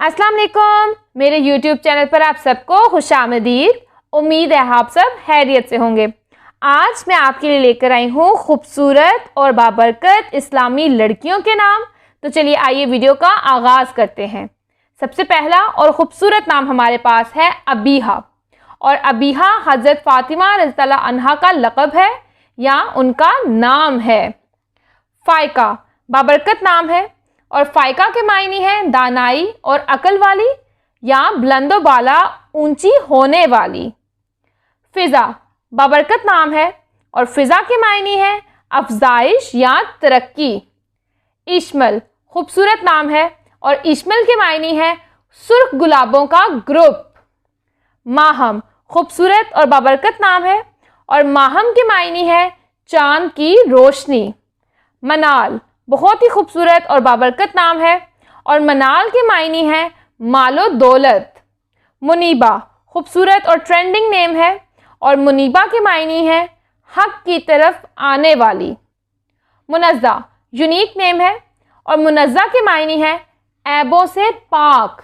अस्सलाम वालेकुम। मेरे YouTube चैनल पर आप सबको खुशामदीद। उम्मीद है आप सब खैरियत से होंगे। आज मैं आपके लिए लेकर आई हूँ खूबसूरत और बाबरकत इस्लामी लड़कियों के नाम। तो चलिए आइए वीडियो का आगाज़ करते हैं। सबसे पहला और ख़ूबसूरत नाम हमारे पास है अबीहा, और अबीहा हज़रत फ़ातिमा रज़ियल्लाहु अन्हा का लक़ब है या उनका नाम है। फ़ाइका बाबरकत नाम है, और फ़ाइका के मायने हैं दानाई और अकल वाली या बुलंदो बाला ऊंची होने वाली। फ़िज़ा बाबरकत नाम है, और फ़िज़ा के मायने हैं अफजाइश या तरक्की। इश्मल खूबसूरत नाम है, और इश्मल के मायने हैं सुर्ख गुलाबों का ग्रुप। माहम खूबसूरत और बाबरकत नाम है, और माहम के मायने हैं चांद की रोशनी। मनाल बहुत ही खूबसूरत और बाबरकत नाम है, और मनाल के मायने हैं मालो दौलत। मुनीबा खूबसूरत और ट्रेंडिंग नेम है, और मुनीबा के मायने हैं हक की तरफ आने वाली। मुनज़्ज़ा यूनिक नेम है, और मुनज़्ज़ा के मायने हैं ऐबों से पाक।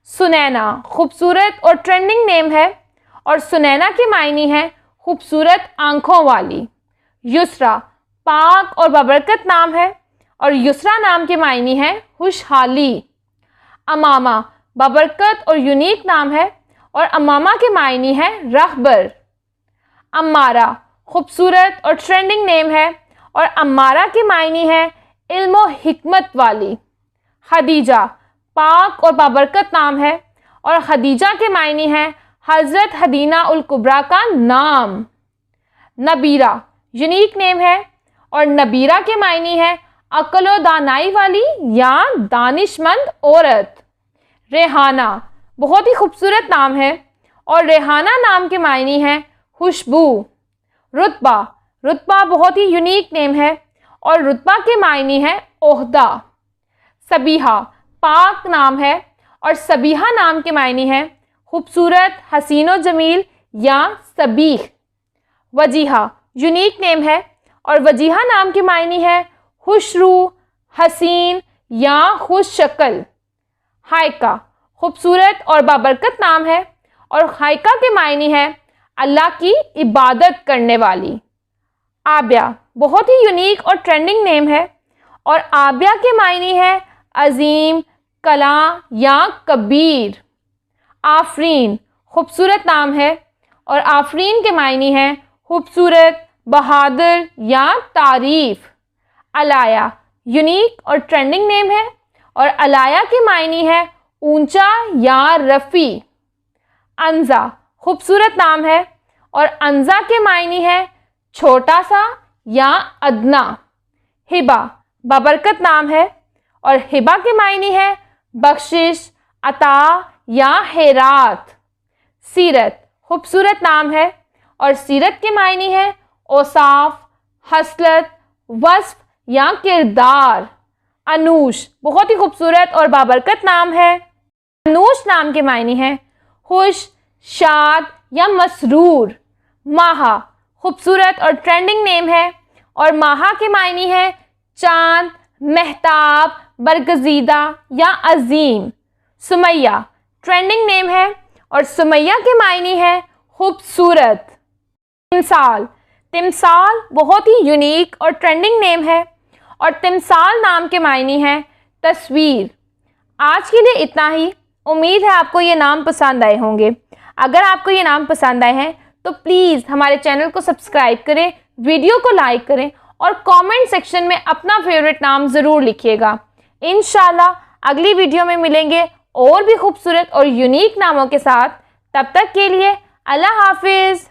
सुनैना खूबसूरत और ट्रेंडिंग नेम है, और सुनैना के मायने हैं खूबसूरत आंखों वाली। युसरा पाक और बाबरकत नाम है, और युसरा नाम के मायने हैं खुशहाली। अमामा बाबरकत और यूनिक नाम है, और अमामा के मायने हैं रहबर। अम्मारा खूबसूरत और ट्रेंडिंग नेम है, और अम्मारा के मायने हैं इल्म व हिकमत वाली। खदीजा पाक और बाबरकत नाम है, और खदीजा के मायने हैं हज़रत हदीना उल कुबरा का नाम। नबीरा यूनिक नेम है, और नबीरा के मायने हैं अक्ल व दानाई वाली या दानिशमंद औरत। रेहाना बहुत ही खूबसूरत नाम है, और रेहाना नाम के मायने हैं खुशबू। रुतबा रुतबा बहुत ही यूनिक नेम है, और रुतबा के मायने हैं ओहदा। सबीहा पाक नाम है, और सबीहा नाम के मायने हैं खूबसूरत हसीन व जमील या सबीह। वजीहा यूनिक नेम है, और वजीहा नाम के मायने हैं खुशरू हसीन या खुश शक्ल। हाइका खूबसूरत और बाबरकत नाम है, और हाइका के मायने हैं अल्लाह की इबादत करने वाली। आबिया बहुत ही यूनिक और ट्रेंडिंग नेम है, और आबिया के मायने हैं अजीम कला या कबीर। आफरीन खूबसूरत नाम है, और आफरीन के मायने हैं खूबसूरत बहादुर या तारीफ। अलाया यूनिक और ट्रेंडिंग नेम है, और अलाया के मायने हैं ऊंचा या रफ़ी। अंजा खूबसूरत नाम है, और अंजा के मायने हैं छोटा सा या अदना। हिबा बाबरकत नाम है, और हिबा के मायने हैं बख्शिश अता या खैरात। सीरत खूबसूरत नाम है, और सीरत के मायने हैं औसाफ हसलत वस्फ या किरदार। अनूश बहुत ही खूबसूरत और बाबरकत नाम है। अनूश नाम के मायने हैं खुश शाद या मसरूर। माहा खूबसूरत और ट्रेंडिंग नेम है, और माहा के मायने हैं चांद महताब बरगजीदा या अजीम। सुमैया ट्रेंडिंग नेम है, और सुमैया के मायने हैं खूबसूरत। तिमसाल तिमसाल बहुत ही यूनिक और ट्रेंडिंग नेम है, और तिमसाल नाम के मायने हैं तस्वीर। आज के लिए इतना ही। उम्मीद है आपको ये नाम पसंद आए होंगे। अगर आपको ये नाम पसंद आए हैं तो प्लीज़ हमारे चैनल को सब्सक्राइब करें, वीडियो को लाइक करें, और कमेंट सेक्शन में अपना फेवरेट नाम ज़रूर लिखिएगा। इंशाल्लाह अगली वीडियो में मिलेंगे और भी खूबसूरत और यूनिक नामों के साथ। तब तक के लिए अल्लाह हाफिज़।